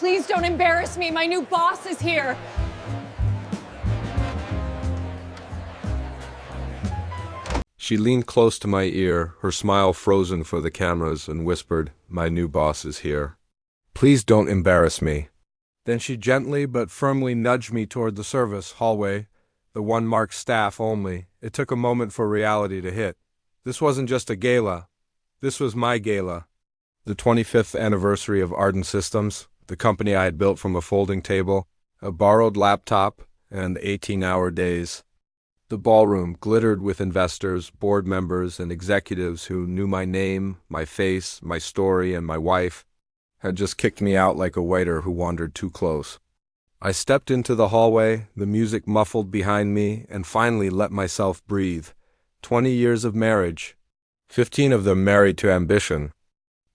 please don't embarrass me. My new boss is here. She leaned close to my ear, her smile frozen for the cameras, and whispered, "My new boss is here. Please don't embarrass me." Then she gently but firmly nudged me toward the service hallway, the one marked staff only. It took a moment for reality to hit. This wasn't just a gala. This was my gala. The 25th anniversary of Arden Systems, the company I had built from a folding table, a borrowed laptop, and 18-hour days. The ballroom glittered with investors, board members, and executives who knew my name, my face, my story, and my wife had just kicked me out like a waiter who wandered too close. I stepped into the hallway, the music muffled behind me, and finally let myself breathe. 20 years of marriage, 15 of them married to ambition.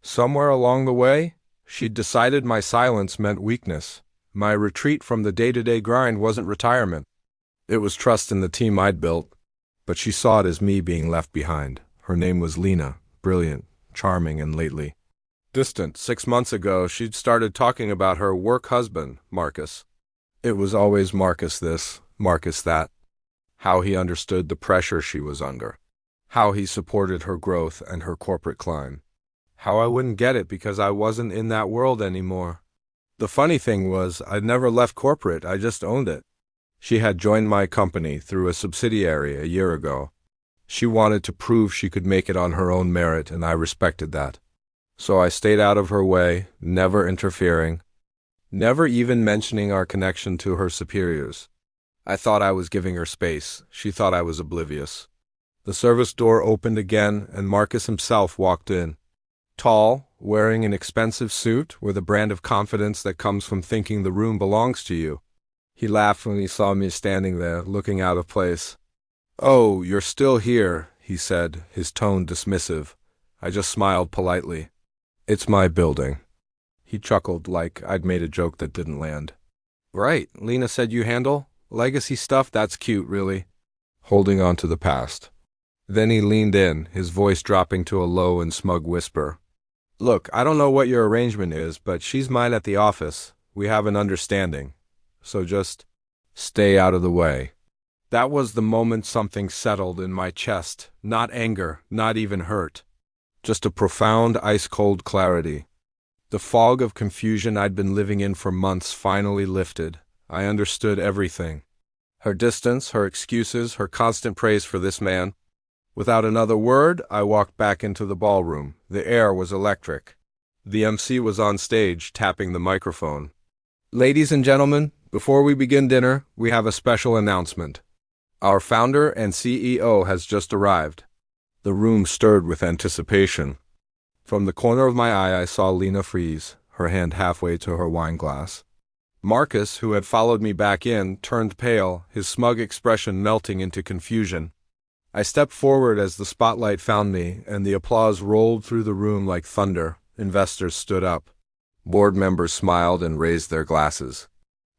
Somewhere along the way, she'd decided my silence meant weakness. My retreat from the day-to-day grind wasn't retirement. It was trust in the team I'd built, but she saw it as me being left behind. Her name was Lena, brilliant, charming, and lately distant. 6 months ago, she'd started talking about her work husband, Marcus. It was always Marcus this, Marcus that. How he understood the pressure she was under. How he supported her growth and her corporate climb. How I wouldn't get it because I wasn't in that world anymore. The funny thing was, I'd never left corporate, I just owned it. She had joined my company through a subsidiary a year ago. She wanted to prove she could make it on her own merit, and I respected that. So I stayed out of her way, never interfering, never even mentioning our connection to her superiors. I thought I was giving her space. She thought I was oblivious. The service door opened again, and Marcus himself walked in. Tall, wearing an expensive suit, with a brand of confidence that comes from thinking the room belongs to you. He laughed when he saw me standing there, looking out of place. "Oh, you're still here," he said, his tone dismissive. I just smiled politely. "It's my building." He chuckled like I'd made a joke that didn't land. "Right, Lena said you handle legacy stuff. That's cute, really." Holding on to the past. Then he leaned in, his voice dropping to a low and smug whisper. "Look, I don't know what your arrangement is, but she's mine at the office. We have an understanding. So just stay out of the way." That was the moment something settled in my chest. Not anger, not even hurt. Just a profound, ice-cold clarity. The fog of confusion I'd been living in for months finally lifted. I understood everything. Her distance, her excuses, her constant praise for this man. Without another word, I walked back into the ballroom. The air was electric. The MC was on stage, tapping the microphone. "Ladies and gentlemen, before we begin dinner, we have a special announcement. Our founder and CEO has just arrived." The room stirred with anticipation. From the corner of my eye, I saw Lena freeze, her hand halfway to her wine glass. Marcus, who had followed me back in, turned pale, his smug expression melting into confusion. I stepped forward as the spotlight found me, and the applause rolled through the room like thunder. Investors stood up. Board members smiled and raised their glasses.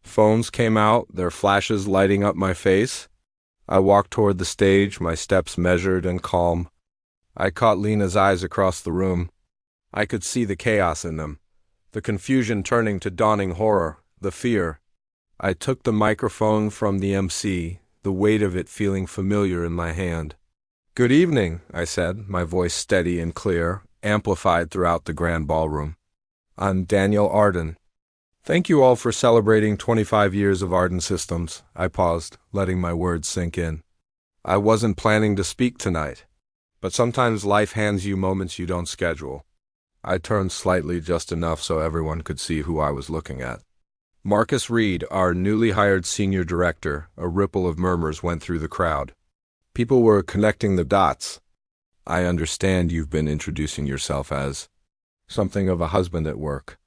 Phones came out, their flashes lighting up my face. I walked toward the stage, my steps measured and calm. I caught Lena's eyes across the room. I could see the chaos in them, the confusion turning to dawning horror, the fear. I took the microphone from the MC, the weight of it feeling familiar in my hand. "Good evening," I said, my voice steady and clear, amplified throughout the grand ballroom. "I'm Daniel Arden. Thank you all for celebrating 25 years of Arden Systems." I paused, letting my words sink in. I wasn't planning to speak tonight, but sometimes life hands you moments you don't schedule. I turned slightly, just enough so everyone could see who I was looking at. Marcus Reed, our newly hired senior director. A ripple of murmurs went through the crowd. People were connecting the dots. "I understand you've been introducing yourself as something of a husband at work."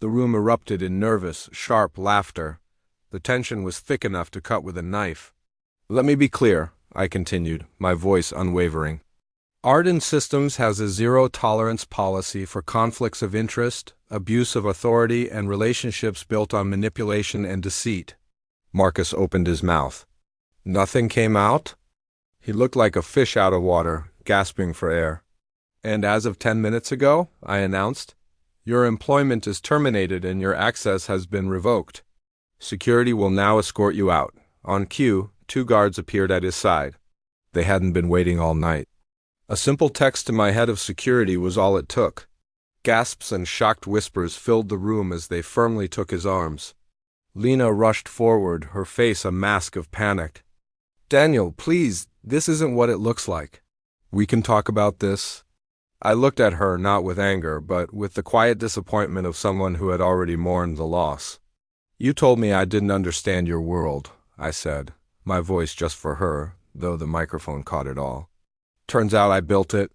The room erupted in nervous, sharp laughter. The tension was thick enough to cut with a knife. "Let me be clear," I continued, my voice unwavering. "Arden Systems has a zero-tolerance policy for conflicts of interest, abuse of authority, and relationships built on manipulation and deceit." Marcus opened his mouth. Nothing came out. He looked like a fish out of water, gasping for air. "And as of 10 minutes ago," I announced, Your employment is terminated and your access has been revoked. Security will now escort you out. On cue, 2 guards appeared at his side. They hadn't been waiting all night. A simple text to my head of security was all it took. Gasps and shocked whispers filled the room as they firmly took his arms. Lena rushed forward, her face a mask of panic. "Daniel, please, this isn't what it looks like. We can talk about this." I looked at her not with anger, but with the quiet disappointment of someone who had already mourned the loss. "You told me I didn't understand your world," I said, my voice just for her, though the microphone caught it all. "Turns out I built it."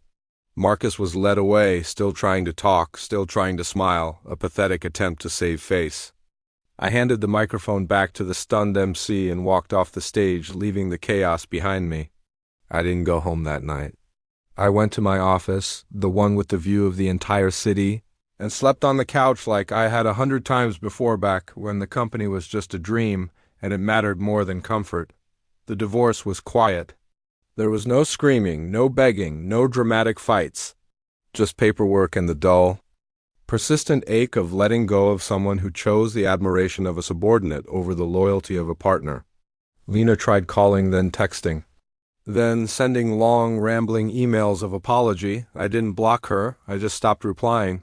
Marcus was led away, still trying to talk, still trying to smile, a pathetic attempt to save face. I handed the microphone back to the stunned MC and walked off the stage, leaving the chaos behind me. I didn't go home that night. I went to my office, the one with the view of the entire city, and slept on the couch like I had 100 times before, back when the company was just a dream and it mattered more than comfort. The divorce was quiet. There was no screaming, no begging, no dramatic fights. Just paperwork and the dull, persistent ache of letting go of someone who chose the admiration of a subordinate over the loyalty of a partner. Lena tried calling, then texting, then sending long, rambling emails of apology. I didn't block her, I just stopped replying.